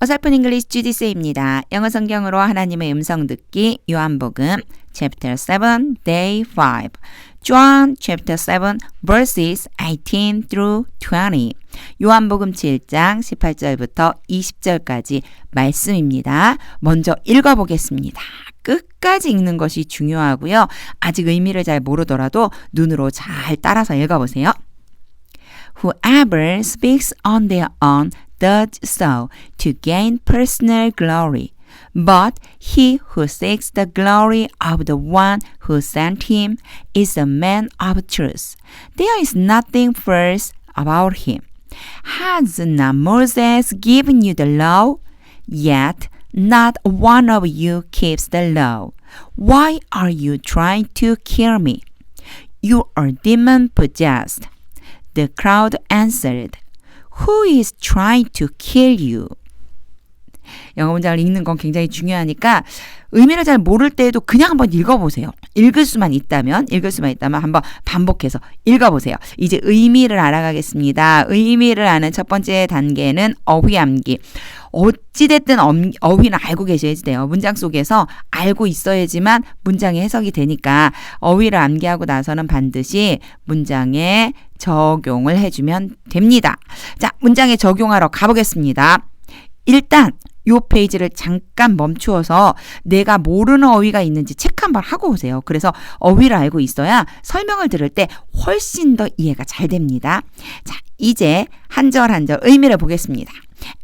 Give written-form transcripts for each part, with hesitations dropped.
어설픈 잉글리시 GDC입니다. 영어 성경으로 하나님의 음성 듣기 요한복음 Chapter 7 Day 5 John Chapter 7 Verses 18 through 20 요한복음 7장 18절부터 20절까지 말씀입니다. 먼저 읽어보겠습니다. 끝까지 읽는 것이 중요하고요. 아직 의미를 잘 모르더라도 눈으로 잘 따라서 읽어보세요. Whoever speaks on their own does so to gain personal glory. But he who seeks the glory of the one who sent him is a man of truth. There is nothing false about him. Has not Moses given you the law? Yet not one of you keeps the law. Why are you trying to kill me? You are demon-possessed. The crowd answered, Who is trying to kill you? 영어 문장을 읽는 건 굉장히 중요하니까 의미를 잘 모를 때에도 그냥 한번 읽어보세요. 읽을 수만 있다면 한번 반복해서 읽어보세요. 이제 의미를 알아가겠습니다. 의미를 아는 첫 번째 단계는 어휘 암기. 어찌됐든 어휘는 알고 계셔야지 돼요. 문장 속에서 알고 있어야지만 문장이 해석이 되니까 어휘를 암기하고 나서는 반드시 문장에 적용을 해주면 됩니다. 자, 문장에 적용하러 가보겠습니다. 일단 요 페이지를 잠깐 멈추어서 내가 모르는 어휘가 있는지 체크 한번 하고 오세요. 그래서 어휘를 알고 있어야 설명을 들을 때 훨씬 더 이해가 잘 됩니다. 자, 이제 한 절 한 절 의미를 보겠습니다.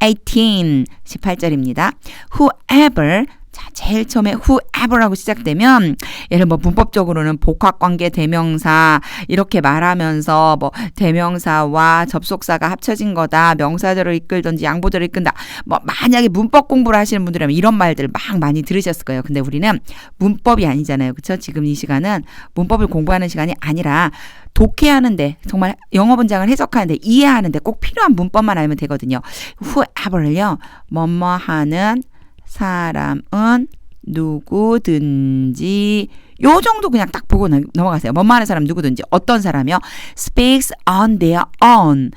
18절입니다. Whoever, 자, 제일 처음에 whoever라고 시작되면 예를 뭐 문법적으로는 복합관계 대명사 이렇게 말하면서 뭐 대명사와 접속사가 합쳐진 거다. 명사절을 이끌든지 양보절을 이끈다. 뭐 만약에 문법 공부를 하시는 분들이라면 이런 말들 막 많이 들으셨을 거예요. 근데 우리는 문법이 아니잖아요. 그렇죠? 지금 이 시간은 문법을 공부하는 시간이 아니라 독해하는데 정말 영어 문장을 해석하는데 이해하는데 꼭 필요한 문법만 알면 되거든요. whoever를요. 뭐뭐 하는 사람은 누구든지 요 정도 그냥 딱 보고 넘어가세요. 뭐뭐 하는 사람 누구든지 어떤 사람이요? speaks on their own.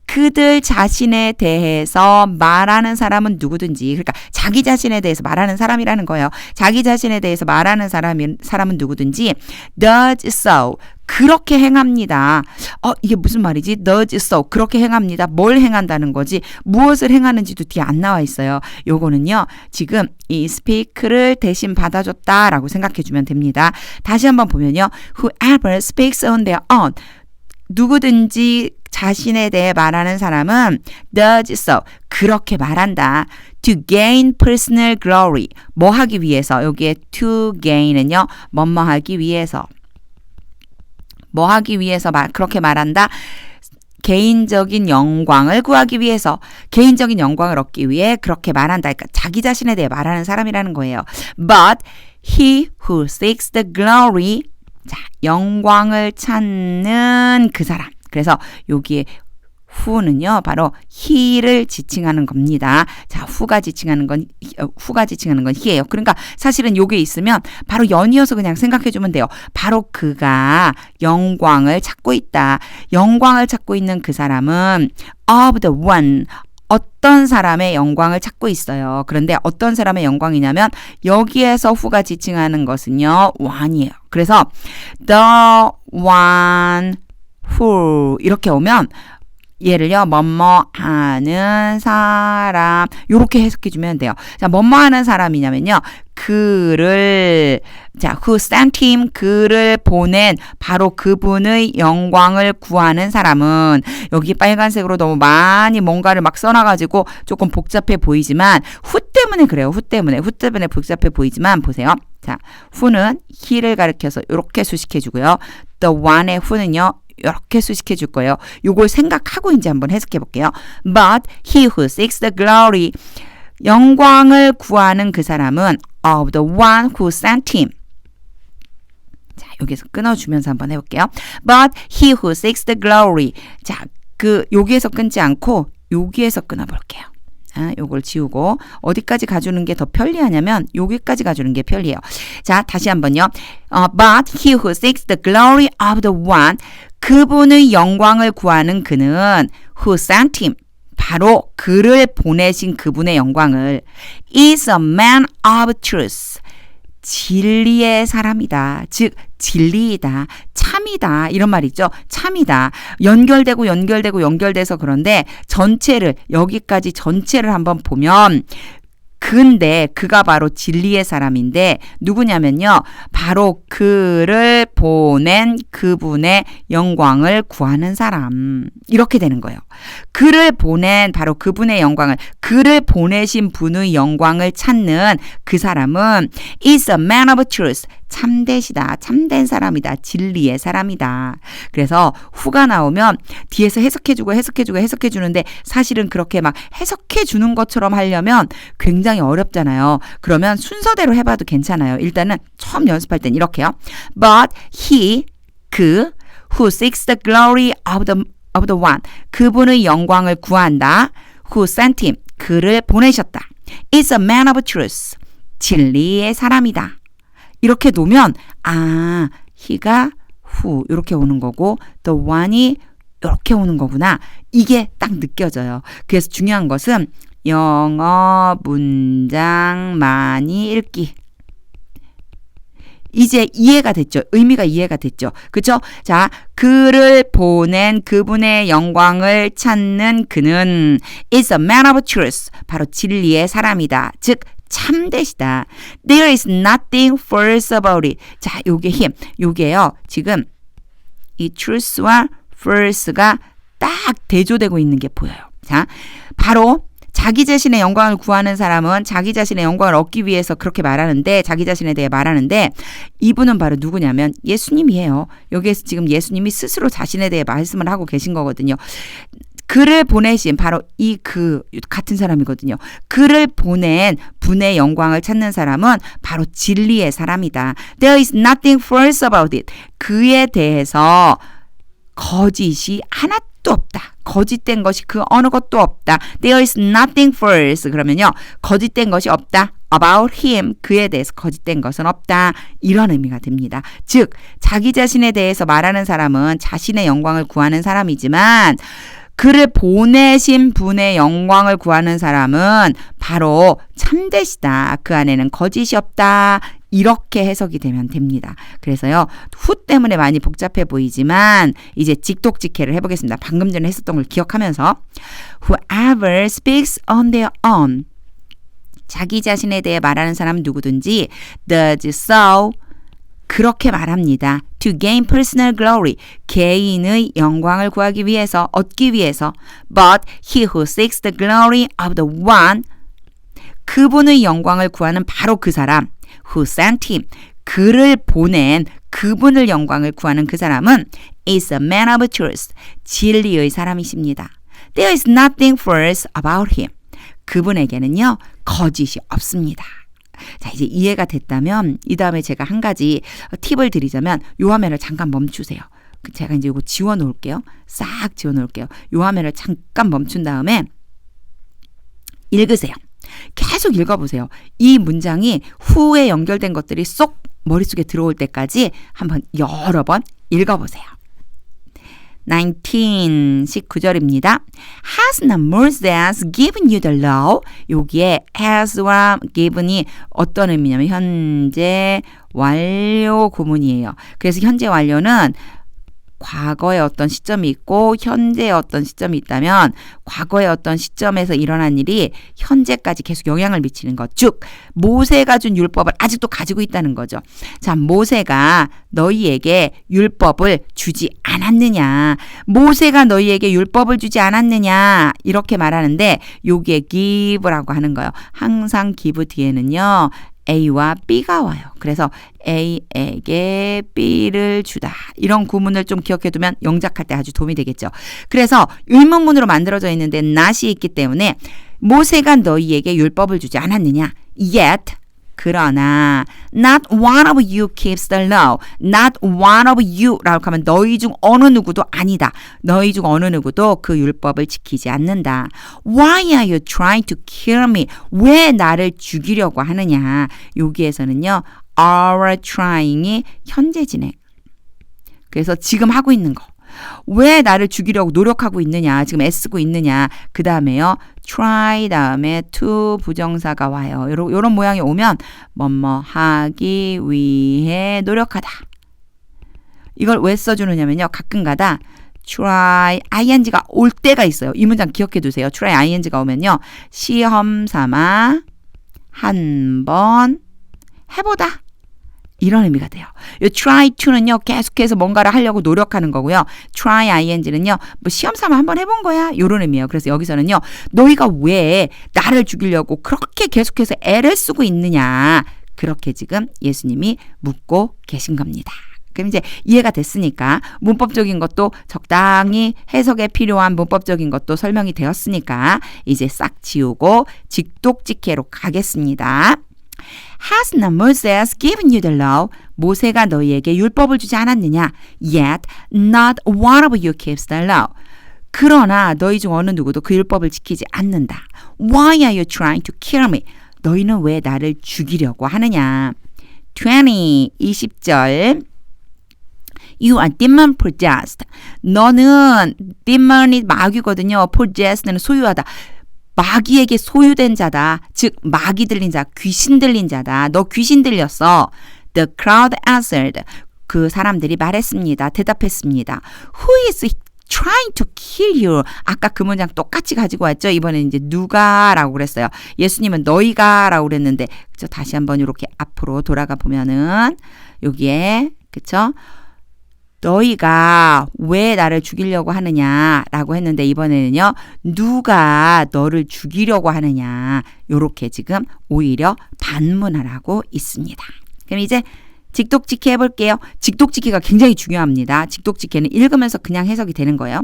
그들 자신에 대해서 말하는 사람은 누구든지 그러니까 자기 자신에 대해서 말하는 사람이라는 거예요. 자기 자신에 대해서 말하는 사람은 누구든지 does so. 그렇게 행합니다. 이게 무슨 말이지? does so. 그렇게 행합니다. 뭘 행한다는 거지? 무엇을 행하는지도 뒤에 안 나와 있어요. 요거는요. 지금 이 speak를 대신 받아줬다라고 생각해 주면 됩니다. 다시 한번 보면요. Whoever speaks on their own. 누구든지 자신에 대해 말하는 사람은 does so. 그렇게 말한다. To gain personal glory. 뭐 하기 위해서? 여기에 to gain은요. 뭐뭐 하기 위해서. 뭐 하기 위해서 그렇게 말한다. 개인적인 영광을 구하기 위해서 개인적인 영광을 얻기 위해 그렇게 말한다. 그러니까 자기 자신에 대해 말하는 사람이라는 거예요. But he who seeks the glory. 자, 영광을 찾는 그 사람. 그래서 여기에 who는요, 바로 he를 지칭하는 겁니다. 자, who가 지칭하는 건 he예요. 그러니까 사실은 요게 있으면 바로 연이어서 그냥 생각해 주면 돼요. 바로 그가 영광을 찾고 있다. 영광을 찾고 있는 그 사람은 of the one. 어떤 사람의 영광을 찾고 있어요. 그런데 어떤 사람의 영광이냐면 여기에서 who가 지칭하는 것은요, one이에요. 그래서 the one who 이렇게 오면 얘를요, 뭐뭐 하는 사람 요렇게 해석해 주면 돼요. 자, 뭐뭐 하는 사람이냐면요, 그를 who sent him 그를 보낸 바로 그분의 영광을 구하는 사람은 여기 빨간색으로 너무 많이 뭔가를 막 써놔가지고 조금 복잡해 보이지만 who 때문에 그래요. who 때문에 복잡해 보이지만 보세요. 자, who는 he를 가리켜서 이렇게 수식해 주고요. the one의 who는요. 이렇게 수식해 줄 거예요. 요걸 생각하고 이제 한번 해석해 볼게요. But he who seeks the glory. 영광을 구하는 그 사람은 of the one who sent him. 자, 여기서 끊어주면서 한번 해볼게요. But he who seeks the glory. 자, 여기에서 끊지 않고 여기에서 끊어볼게요. 요걸 지우고 어디까지 가주는 게 더 편리하냐면 여기까지 가주는 게 편리해요. 자, 다시 한번요. But he who seeks the glory of the one. 그분의 영광을 구하는 그는 who sent him. 바로 그를 보내신 그분의 영광을 is a man of truth. 진리의 사람이다. 즉 진리이다. 참이다. 이런 말 있죠. 참이다. 연결돼서 그런데 전체를 여기까지 전체를 한번 보면 근데 그가 바로 진리의 사람인데 누구냐면요. 바로 그를 보낸 그분의 영광을 구하는 사람. 이렇게 되는 거예요. 그를 보낸 바로 그분의 영광을 그를 보내신 분의 영광을 찾는 그 사람은 is a man of truth. 참되시다. 참된 사람이다. 진리의 사람이다. 그래서 후가 나오면 뒤에서 해석해주는데 사실은 그렇게 막 해석해주는 것처럼 하려면 굉장히 어렵잖아요. 그러면 순서대로 해봐도 괜찮아요. 일단은 처음 연습할 땐 이렇게요. But he, 그, who seeks the glory of the one. 그분의 영광을 구한다. Who sent him. 그를 보내셨다. is a man of truth. 진리의 사람이다. 이렇게 놓으면 he가 who 이렇게 오는 거고 the one이 이렇게 오는 거구나. 이게 딱 느껴져요. 그래서 중요한 것은 영어 문장 많이 읽기. 이제 이해가 됐죠. 의미가 이해가 됐죠. 그렇죠? 자, 그를 보낸 그분의 영광을 찾는 그는 is a man of truth. 바로 진리의 사람이다. 즉 참되시다. There is nothing false about it. 자, 요게 힘. 요게요. 지금 이 truth와 false가 딱 대조되고 있는 게 보여요. 자, 바로 자기 자신의 영광을 구하는 사람은 자기 자신의 영광을 얻기 위해서 그렇게 말하는데 자기 자신에 대해 말하는데 이분은 바로 누구냐면 예수님이에요. 여기에서 지금 예수님이 스스로 자신에 대해 말씀을 하고 계신 거거든요. 그를 보내신 바로 그 같은 사람이거든요. 그를 보낸 분의 영광을 찾는 사람은 바로 진리의 사람이다. There is nothing false about it. 그에 대해서 거짓이 하나도 없다. 거짓된 것이 그 어느 것도 없다. There is nothing false. 그러면요. 거짓된 것이 없다. About him. 그에 대해서 거짓된 것은 없다. 이런 의미가 됩니다. 즉 자기 자신에 대해서 말하는 사람은 자신의 영광을 구하는 사람이지만 그를 보내신 분의 영광을 구하는 사람은 바로 참되시다. 그 안에는 거짓이 없다. 이렇게 해석이 되면 됩니다. 그래서요. 후 때문에 많이 복잡해 보이지만 이제 직독직해를 해보겠습니다. 방금 전에 했었던 걸 기억하면서 Whoever speaks on their own. 자기 자신에 대해 말하는 사람은 누구든지 does so 그렇게 말합니다. To gain personal glory. 개인의 영광을 구하기 위해서, 얻기 위해서. But he who seeks the glory of the one. 그분의 영광을 구하는 바로 그 사람. Who sent him. 그를 보낸 그분을 영광을 구하는 그 사람은 is a man of truth. 진리의 사람이십니다. There is nothing false about him. 그분에게는요, 거짓이 없습니다. 자, 이제 이해가 됐다면 이 다음에 제가 한 가지 팁을 드리자면 요 화면을 잠깐 멈추세요. 제가 이제 이거 지워 놓을게요. 싹 지워 놓을게요. 요 화면을 잠깐 멈춘 다음에 읽으세요. 계속 읽어보세요. 이 문장이 후에 연결된 것들이 쏙 머릿속에 들어올 때까지 한번 여러 번 읽어보세요. 19절입니다. Has not Moses given you the law? 여기에 has와 given이 어떤 의미냐면 현재 완료 구문이에요. 그래서 현재 완료는 과거의 어떤 시점이 있고 현재의 어떤 시점이 있다면 과거의 어떤 시점에서 일어난 일이 현재까지 계속 영향을 미치는 것. 즉 모세가 준 율법을 아직도 가지고 있다는 거죠. 자, 모세가 너희에게 율법을 주지 않았느냐. 모세가 너희에게 율법을 주지 않았느냐. 이렇게 말하는데 여기에 give라고 하는 거예요. 항상 give 뒤에는요. A와 B가 와요. 그래서 A에게 B를 주다. 이런 구문을 좀 기억해 두면 영작할 때 아주 도움이 되겠죠. 그래서 의문문으로 만들어져 있는데 not이 있기 때문에 모세가 너희에게 율법을 주지 않았느냐. Yet 그러나 not one of you keeps the law. Not one of you 라고 하면 너희 중 어느 누구도 아니다. 너희 중 어느 누구도 그 율법을 지키지 않는다. Why are you trying to kill me? 왜 나를 죽이려고 하느냐. 여기에서는요. are trying이 현재 진행. 그래서 지금 하고 있는 거. 왜 나를 죽이려고 노력하고 있느냐, 지금 애쓰고 있느냐. 그 다음에요, try 다음에 to 부정사가 와요. 요런 모양이 오면 뭐뭐 하기 위해 노력하다. 이걸 왜 써주느냐면요, 가끔가다 try ing가 올 때가 있어요. 이 문장 기억해 두세요. try ing가 오면요, 시험 삼아 한번 해보다, 이런 의미가 돼요. 이 try to는요, 계속해서 뭔가를 하려고 노력하는 거고요. try ing는요, 뭐 시험 삼아 한번 해본 거야, 이런 의미예요. 그래서 여기서는요, 너희가 왜 나를 죽이려고 그렇게 계속해서 애를 쓰고 있느냐, 그렇게 지금 예수님이 묻고 계신 겁니다. 그럼 이제 이해가 됐으니까 문법적인 것도 적당히 해석에 필요한 문법적인 것도 설명이 되었으니까 이제 싹 지우고 직독직해로 가겠습니다. Has not Moses given you the law? 모세가 너희에게 율법을 주지 않았느냐? Yet not one of you keeps the law. 그러나 너희 중 어느 누구도 그 율법을 지키지 않는다. Why are you trying to kill me? 너희는 왜 나를 죽이려고 하느냐? 20절 You are demon possessed. 너는 demon이 마귀거든요. possessed는 소유하다. 마귀에게 소유된 자다. 즉 마귀 들린 자, 귀신 들린 자다. 너 귀신 들렸어. The crowd answered. 그 사람들이 말했습니다. 대답했습니다. Who is trying to kill you? 아까 그 문장 똑같이 가지고 왔죠. 이번엔 이제 누가라고 그랬어요. 예수님은 너희가라고 그랬는데, 그쵸? 다시 한번 이렇게 앞으로 돌아가 보면은 여기에, 그쵸? 너희가 왜 나를 죽이려고 하느냐라고 했는데, 이번에는요, 누가 너를 죽이려고 하느냐, 요렇게 지금 오히려 반문하라고 있습니다. 그럼 이제 직독직해 해볼게요. 직독직해가 굉장히 중요합니다. 직독직해는 읽으면서 그냥 해석이 되는 거예요.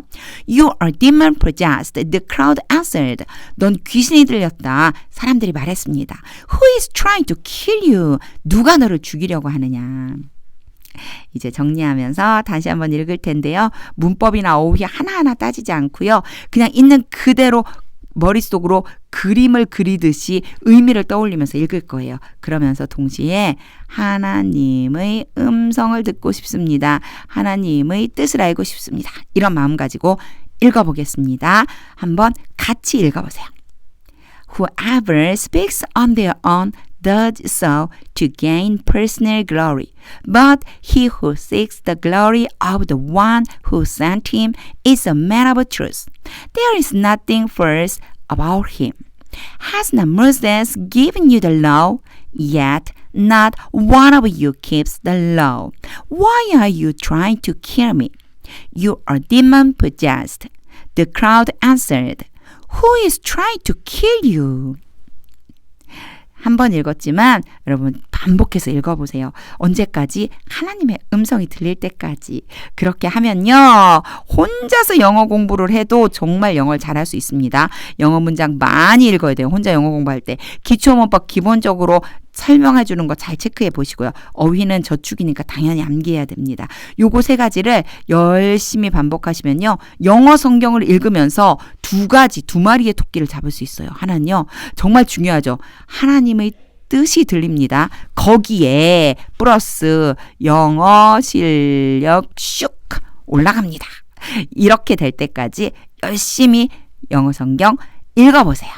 You are demon possessed. The crowd answered. 넌 귀신이 들렸다. 사람들이 말했습니다. Who is trying to kill you? 누가 너를 죽이려고 하느냐. 이제 정리하면서 다시 한번 읽을 텐데요. 문법이나 어휘 하나하나 따지지 않고요. 그냥 있는 그대로 머릿속으로 그림을 그리듯이 의미를 떠올리면서 읽을 거예요. 그러면서 동시에 하나님의 음성을 듣고 싶습니다. 하나님의 뜻을 알고 싶습니다. 이런 마음 가지고 읽어보겠습니다. 한번 같이 읽어보세요. Whoever speaks on their own does so to gain personal glory. But he who seeks the glory of the one who sent him is a man of truth. There is nothing false about him. Has not Moses given you the law? Yet not one of you keeps the law. Why are you trying to kill me? You are demon possessed. The crowd answered, Who is trying to kill you? 한 번 읽었지만 여러분 반복해서 읽어보세요. 언제까지? 하나님의 음성이 들릴 때까지. 그렇게 하면요, 혼자서 영어 공부를 해도 정말 영어를 잘할 수 있습니다. 영어 문장 많이 읽어야 돼요. 혼자 영어 공부할 때. 기초문법 기본적으로 설명해 주는 거 잘 체크해 보시고요. 어휘는 저축이니까 당연히 암기해야 됩니다. 요거 세 가지를 열심히 반복하시면요, 영어 성경을 읽으면서 두 마리의 토끼를 잡을 수 있어요. 하나는요, 정말 중요하죠. 하나님의 뜻이 들립니다. 거기에 플러스 영어 실력 슉 올라갑니다. 이렇게 될 때까지 열심히 영어 성경 읽어보세요.